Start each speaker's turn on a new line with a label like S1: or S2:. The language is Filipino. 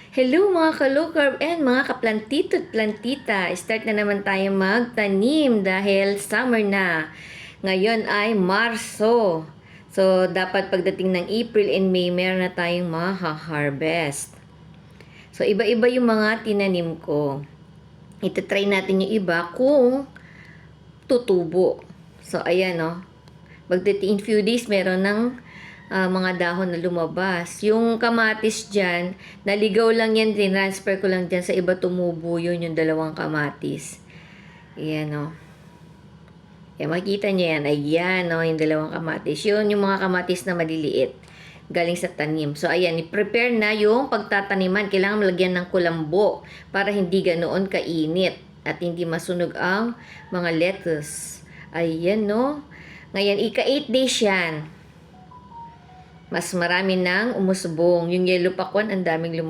S1: Hello mga ka-low-carb and mga kaplantito at plantita. Start na naman tayo magtanim dahil summer na. Ngayon ay Marso. So, dapat pagdating ng April and May, meron na tayong maha-harvest. So, iba-iba yung mga tinanim ko. Ito-try natin yung iba kung tutubo. So, ayan o. In few days, meron ng mga dahon na lumabas. Yung kamatis dyan, naligaw lang yan, transfer ko lang dyan sa iba tumubo yun, yung dalawang kamatis. Ayan o. Ayan, makikita nyo yan. Ayan o, yung dalawang kamatis. Yun, yung mga kamatis na maliliit. Galing sa tanim. So, ayan, i-prepare na yung pagtataniman. Kailangan malagyan ng kulambo para hindi ganoon kainit at hindi masunog ang mga lettuce. Ayan, no? Ngayon, ika-8 days yan. Mas marami nang umusbong. Yung yellow pakwan, ang daming lumabas.